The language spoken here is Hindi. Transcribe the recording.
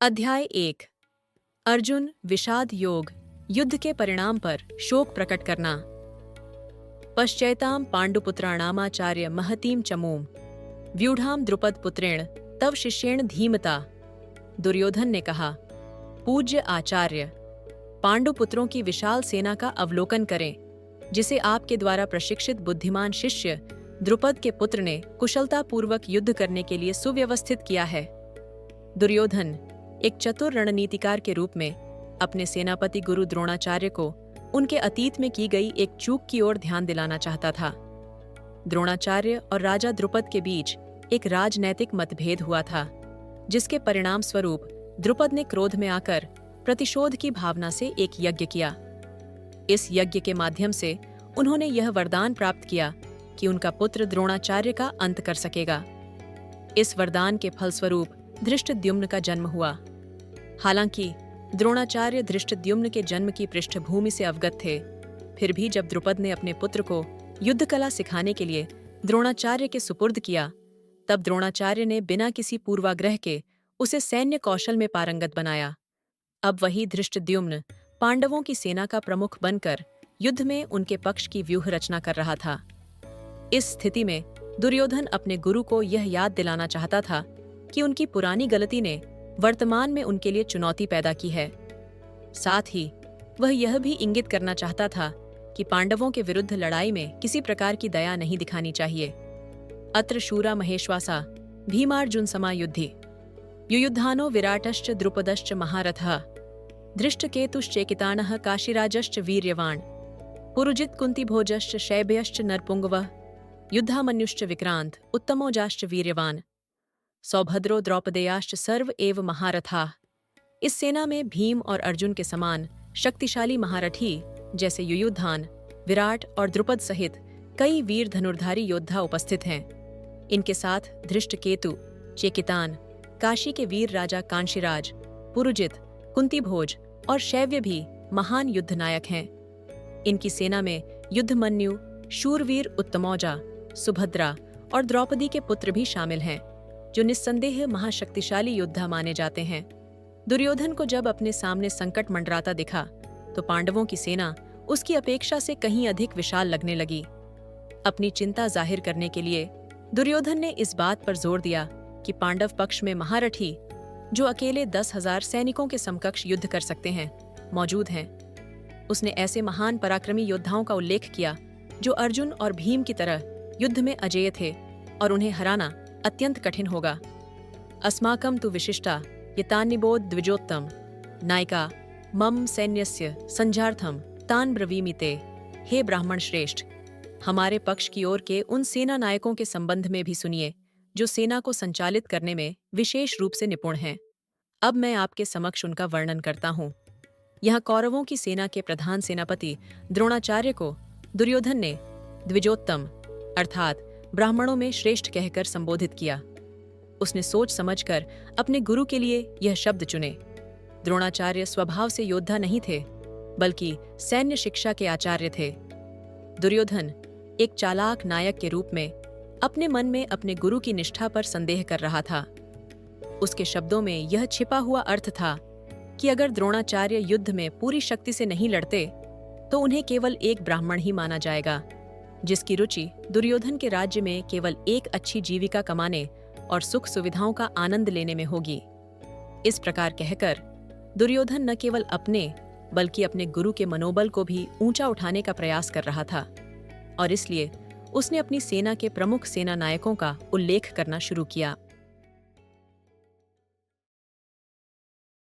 अध्याय 1। अर्जुन विषाद योग, युद्ध के परिणाम पर शोक प्रकट करना। पश्चैताम पांडुपुत्राणामाचार्य महतीम चमूम व्यूढ़ाम द्रुपद पुत्रेण तव शिष्येण धीमता। दुर्योधन ने कहा, पूज्य आचार्य, पांडुपुत्रों की विशाल सेना का अवलोकन करें, जिसे आपके द्वारा प्रशिक्षित बुद्धिमान शिष्य द्रुपद के पुत्र ने कुशलतापूर्वक युद्ध करने के लिए सुव्यवस्थित किया है। दुर्योधन एक चतुर रणनीतिकार के रूप में अपने सेनापति गुरु द्रोणाचार्य को उनके अतीत में की गई एक चूक की ओर ध्यान दिलाना चाहता था। द्रोणाचार्य और राजा द्रुपद के बीच एक राजनैतिक मतभेद हुआ था, जिसके परिणाम स्वरूप द्रुपद ने क्रोध में आकर प्रतिशोध की भावना से एक यज्ञ किया। इस यज्ञ के माध्यम से उन्होंने यह वरदान प्राप्त किया कि उनका पुत्र द्रोणाचार्य का अंत कर सकेगा। इस वरदान के फलस्वरूप धृष्टद्युम्न का जन्म हुआ। हालांकि द्रोणाचार्य धृष्टद्युम्न के जन्म की पृष्ठभूमि से अवगत थे, फिर भी जब द्रुपद ने अपने पुत्र को युद्ध कला सिखाने के लिए द्रोणाचार्य के सुपुर्द किया, तब द्रोणाचार्य ने बिना किसी पूर्वाग्रह के उसे सैन्य कौशल में पारंगत बनाया। अब वही धृष्टद्युम्न पांडवों की सेना का प्रमुख बनकर युद्ध में उनके पक्ष की व्यूह रचना कर रहा था। इस स्थिति में दुर्योधन अपने गुरु को यह याद दिलाना चाहता था कि उनकी पुरानी गलती ने वर्तमान में उनके लिए चुनौती पैदा की है। साथ ही वह यह भी इंगित करना चाहता था कि पांडवों के विरुद्ध लड़ाई में किसी प्रकार की दया नहीं दिखानी चाहिए। अत्र शूरा महेश्वासा भीमार्जुन समायुद्धि युयुद्धानो विराटश्च द्रुपदश्च महारथः धृष्टकेतुश्चेकितानः काशीराजश्च वीर्यवान् पुरुजित कुन्तिभोजश्च शैब्यश्च नरपुंगवः युद्धामन्युश्च विक्रांत उत्तमोजाश्च वीर्यवान् सौभद्रो द्रौपदेयाश्च सर्व एव महारथाः। इस सेना में भीम और अर्जुन के समान शक्तिशाली महारथी जैसे युयुधान, विराट और द्रुपद सहित कई वीर धनुर्धारी योद्धा उपस्थित हैं। इनके साथ धृष्टकेतु, चेकितान, काशी के वीर राजा कांशीराज, पुरुजित, कुंतीभोज और शैव्य भी महान युद्ध नायक हैं। इनकी सेना में युद्धमन्यु, शूरवीर उत्तमौजा, सुभद्रा और द्रौपदी के पुत्र भी शामिल हैं, जो निस्संदेह महाशक्तिशाली योद्धा माने जाते हैं। दुर्योधन को जब अपने सामने संकट मंडराता दिखा, तो पांडवों की सेना उसकी अपेक्षा से कहीं अधिक विशाल लगने लगी। अपनी चिंता जाहिर करने के लिए दुर्योधन ने इस बात पर जोर दिया कि पांडव पक्ष में महारथी, जो अकेले 10,000 सैनिकों के समकक्ष युद्ध कर सकते हैं, मौजूद हैं। उसने ऐसे महान पराक्रमी योद्धाओं का उल्लेख किया जो अर्जुन और भीम की तरह युद्ध में अजेय थे और उन्हें हराना अत्यंत कठिन होगा। अस्माकं तु विशिष्टा यतान्निबोध द्विजोत्तम नायिका मम सैन्यस्य संजार्थम तान ब्रवीमि ते। हे ब्राह्मण श्रेष्ठ, हमारे पक्ष की ओर के उन सेना नायकों के संबंध में भी सुनिए जो सेना को संचालित करने में विशेष रूप से निपुण हैं। अब मैं आपके समक्ष उनका वर्णन करता हूँ। यहाँ कौरवों की सेना के प्रधान सेनापति द्रोणाचार्य को दुर्योधन ने द्विजोत्तम अर्थात ब्राह्मणों में श्रेष्ठ कहकर संबोधित किया। उसने सोच समझकर अपने गुरु के लिए यह शब्द चुने। द्रोणाचार्य स्वभाव से योद्धा नहीं थे, बल्कि सैन्य शिक्षा के आचार्य थे। दुर्योधन एक चालाक नायक के रूप में अपने मन में अपने गुरु की निष्ठा पर संदेह कर रहा था। उसके शब्दों में यह छिपा हुआ अर्थ था कि अगर द्रोणाचार्य युद्ध में पूरी शक्ति से नहीं लड़ते, तो उन्हें केवल एक ब्राह्मण ही माना जाएगा, जिसकी रुचि दुर्योधन के राज्य में केवल एक अच्छी जीविका कमाने और सुख सुविधाओं का आनंद लेने में होगी। इस प्रकार कहकर दुर्योधन न केवल अपने बल्कि अपने गुरु के मनोबल को भी ऊंचा उठाने का प्रयास कर रहा था, और इसलिए उसने अपनी सेना के प्रमुख सेना नायकों का उल्लेख करना शुरू किया।